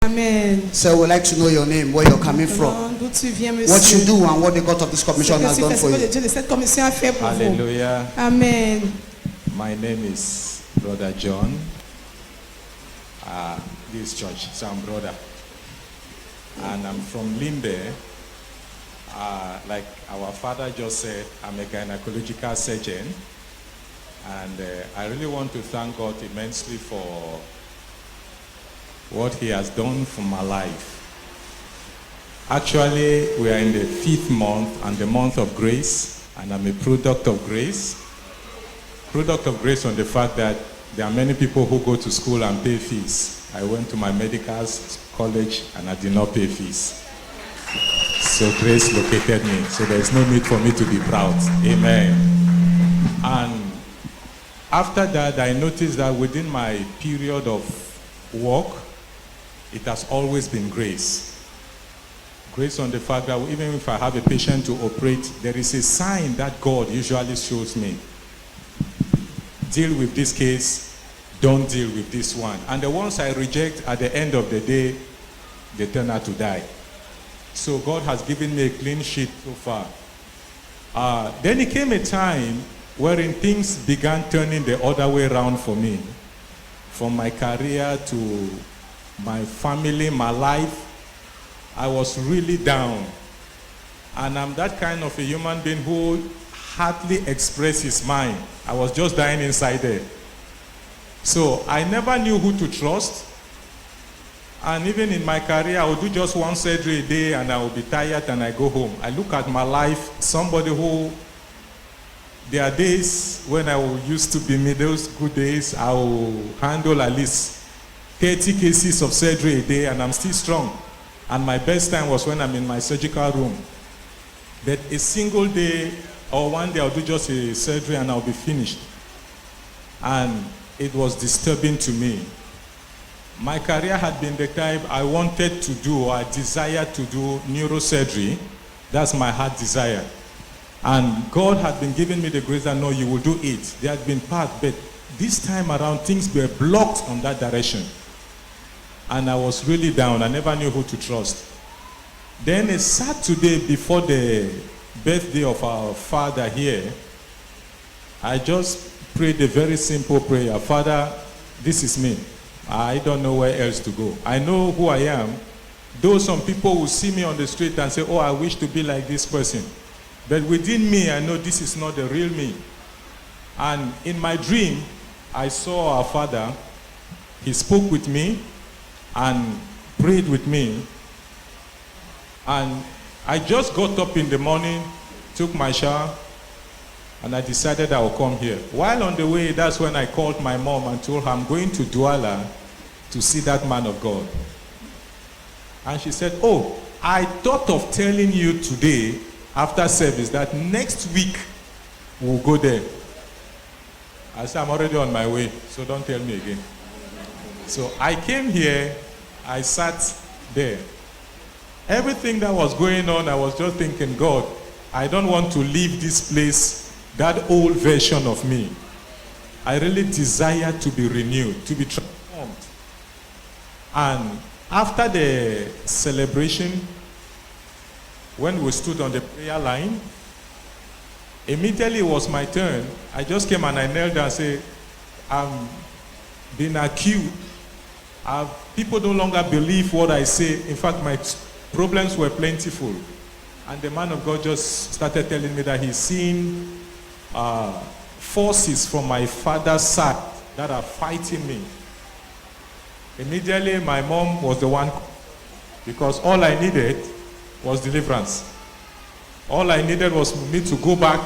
Amen. So we'd like to know your name, where you're coming from, D'où tu viens, monsieur? what you do, and what the God of this commission has done for Ce que you. Dieu de cette commission a fait pour vous. Hallelujah. Amen. My name is Brother John. This church, so I'm brother. And I'm from Limbe. Like our father just said, I'm a gynecological surgeon. And I really want to thank God immensely for what he has done for my life. Actually, we are in the 5th month and the month of grace, and I'm a product of grace. Product of grace on the fact that there are many people who go to school and pay fees. I went to my medical college and I did not pay fees. So grace located me. So there's no need for me to be proud. Amen. And after that, I noticed that within my period of work, it has always been grace. Grace on the fact that even if I have a patient to operate, there is a sign that God usually shows me. Deal with this case, don't deal with this one. And the ones I reject at the end of the day, they turn out to die. So God has given me a clean sheet so far. Then it came a time wherein things began turning the other way around for me. From my career to my family, my life, I was really down. And I'm that kind of a human being who hardly expresses his mind. I was just dying inside there. So I never knew who to trust. And even in my career, I would do just one surgery a day and I would be tired and I go home. I look at my life, somebody who, there are days when I used to be me, those good days, I will handle at least 30 cases of surgery a day and I'm still strong. And my best time was when I'm in my surgical room. But a single day or one day I'll do just a surgery and I'll be finished. And it was disturbing to me. My career had been the type I wanted to do, or I desired to do neurosurgery. That's my heart desire. And God had been giving me the grace that no, you will do it. There had been path, but this time around things were blocked on that direction. And I was really down. I never knew who to trust. Then a Saturday before the birthday of our father here, I just prayed a very simple prayer. Father, this is me. I don't know where else to go. I know who I am. Though some people will see me on the street and say, oh, I wish to be like this person. But within me, I know this is not the real me. And in my dream, I saw our father. He spoke with me and prayed with me. And I just got up in the morning, took my shower, and I decided I will come here. While on the way, that's when I called my mom and told her I'm going to Douala to see that man of God. And she said, oh, I thought of telling you today after service that next week we'll go there. I said, I'm already on my way, so don't tell me again. So I came here, I sat there. Everything that was going on, I was just thinking, God, I don't want to leave this place that old version of me. I really desire to be renewed, to be transformed. And after the celebration, when we stood on the prayer line, immediately it was my turn. I just came and I knelt down and said, I'm being accused. People no longer believe what I say. In fact, my problems were plentiful. And the man of God just started telling me that he's seen forces from my father's side that are fighting me. Immediately, my mom was the one, because all I needed was deliverance. All I needed was me to go back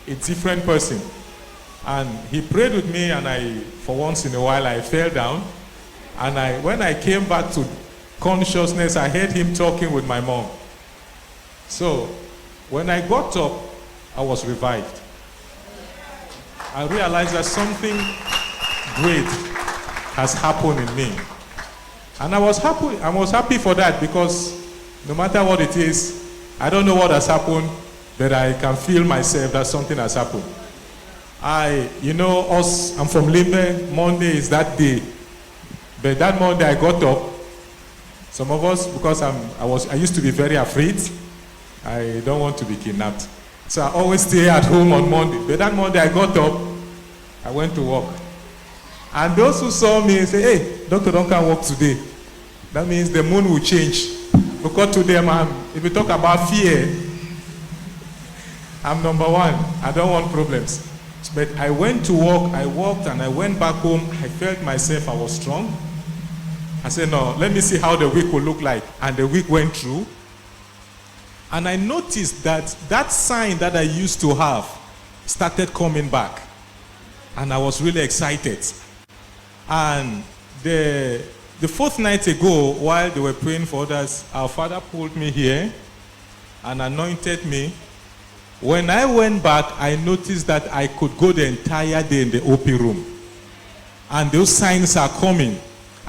a different person. And he prayed with me, and for once in a while, I fell down. And when I came back to consciousness, I heard him talking with my mom. So, when I got up, I was revived. I realized that something great has happened in me. And I was happy for that, because no matter what it is, I don't know what has happened, but I can feel myself that something has happened. I'm from Limbe. Monday is that day. But that Monday I got up, Some of us, because I used to be very afraid, I don't want to be kidnapped. So I always stay at home on Monday. But that Monday I got up, I went to work. And those who saw me say, hey, Dr. Duncan work today. That means the moon will change. Because to them, if you talk about fear, I'm number one. I don't want problems. But I went to work, I walked, and I went back home. I felt myself, I was strong. I said, no, let me see how the week will look like. And the week went through. And I noticed that that sign that I used to have started coming back. And I was really excited. And the fourth night ago, while they were praying for others, our father pulled me here and anointed me. When I went back, I noticed that I could go the entire day in the OP room. And those signs are coming.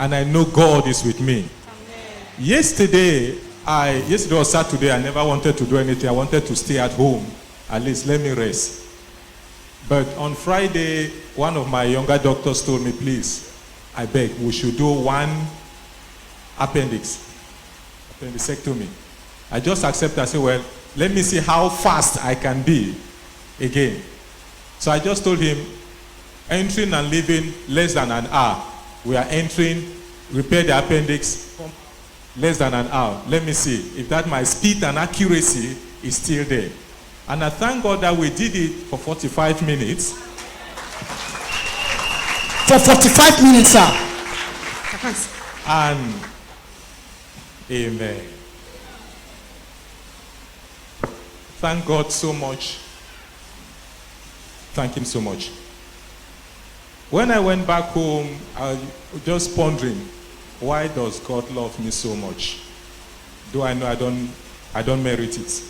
And I know God is with me. Amen. Yesterday was Saturday. I never wanted to do anything. I wanted to stay at home. At least let me rest. But on Friday, one of my younger doctors told me, please, I beg, we should do one appendectomy. I just accepted. I said, well, let me see how fast I can be again. So I just told him, entering and leaving less than an hour. We are entering, repair the appendix, less than an hour. Let me see if that my speed and accuracy is still there. And I thank God that we did it for 45 minutes. For 45 minutes, sir. And amen. Thank God so much. Thank him so much. When I went back home, I was just pondering, why does God love me so much? Though I know I don't merit it.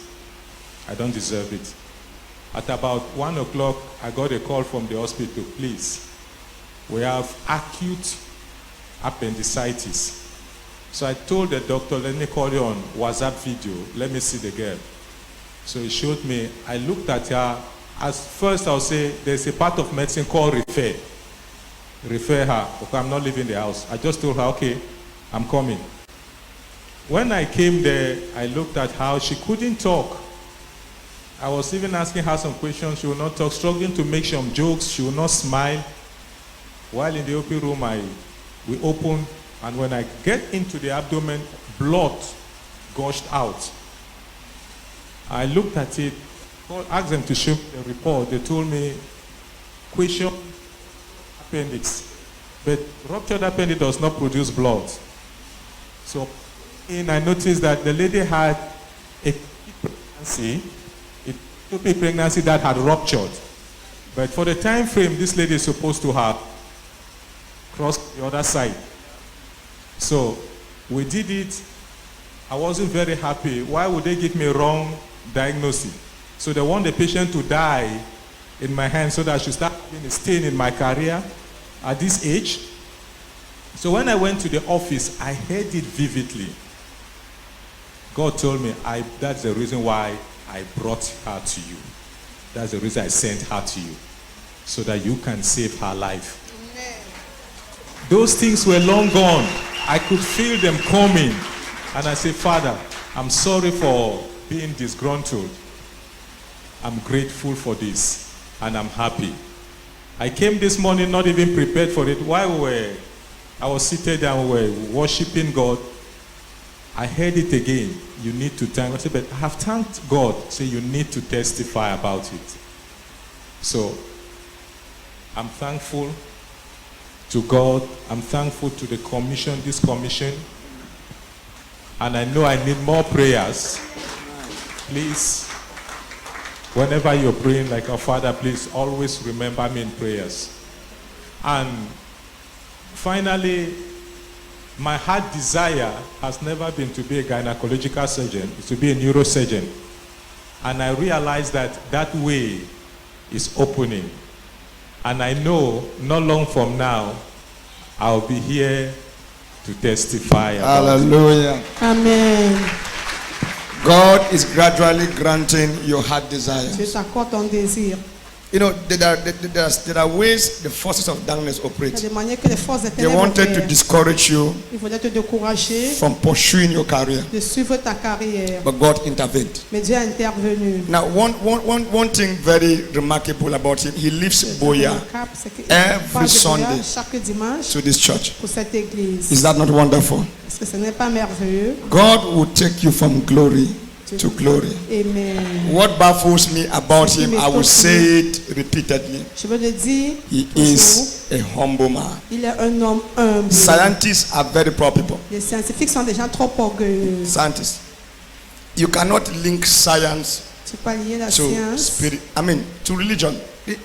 I don't deserve it. At about 1 o'clock, I got a call from the hospital. Please, we have acute appendicitis. So I told the doctor, let me call you on WhatsApp video. Let me see the girl. So he showed me. I looked at her. As first, I'll say, there's a part of medicine called refer. Refer her. Okay, I'm not leaving the house. I just told her, okay, I'm coming. When I came there, I looked at how she couldn't talk. I was even asking her some questions. She would not talk, struggling to make some jokes. She would not smile. While in the OP room, we opened, and when I get into the abdomen, blood gushed out. I looked at it, asked them to show me the report. They told me, question appendix. But ruptured appendix does not produce blood. So I noticed that the lady had a pregnancy that had ruptured. But for the time frame this lady is supposed to have crossed the other side. So we did it. I wasn't very happy. Why would they give me a wrong diagnosis? So they want the patient to die in my hands so that I should start being a stain in my career at this age. So when I went to the office, I heard it vividly. God told me, that's the reason why I brought her to you. That's the reason I sent her to you. So that you can save her life. Amen. Those things were long gone. I could feel them coming. And I said, Father, I'm sorry for being disgruntled. I'm grateful for this. And I'm happy. I came this morning not even prepared for it. While I was seated and we were worshiping God, I heard it again. You need to thank. I said, but I have thanked God. Say, you need to testify about it. So, I'm thankful to God. I'm thankful to the commission, this commission. And I know I need more prayers. Please, whenever you're praying like our Father, please always remember me in prayers. And finally, my heart desire has never been to be a gynecological surgeon. It's to be a neurosurgeon. And I realized that way is opening. And I know not long from now, I'll be here to testify about Hallelujah. it. Amen. God is gradually granting your heart desires. C'est ça, ton désir. You know, there are ways the forces of darkness Il y a operate. des manières que les forces des They ténèbres wanted to opèrent. discourage you Il faudrait te décourager from pursuing your career, de suivre ta carrière. but God intervened. Mais Dieu a intervenu. Now, one thing very remarkable about him, he leaves Boya C'est qu'il every part de Boya Sunday chaque dimanche to this church. pour cette église. Is that not wonderful? Est-ce que ce n'est pas merveilleux? God will take you from glory to glory. Amen. What baffles me about him, I will say it repeatedly. Je veux le dire, He is a humble man. il est un homme humble. Scientists are very proud people. Les scientifiques sont des gens trop orgueilleux. Scientists. You cannot link science Tu peux pas lier la to science. spirit. To religion.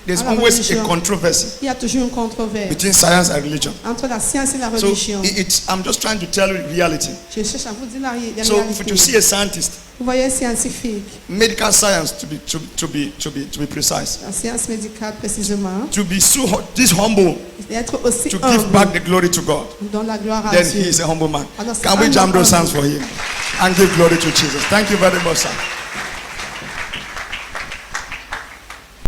There's À la always a religion. controversy Il y a toujours une controverse between science and religion. entre la science et la So religion. I'm just trying to tell you reality. Je cherche à vous dire la So réalité. to see a scientist, Vous voyez, scientifique, medical science to be precise, la science médicale précisément, to be this humble, d'être aussi to give back humble, the glory to God, dans la gloire à then he Dieu. is a humble man. Alors, c'est Can we un jam homme those hands humble. for him and give glory to Jesus? Thank you very much, sir.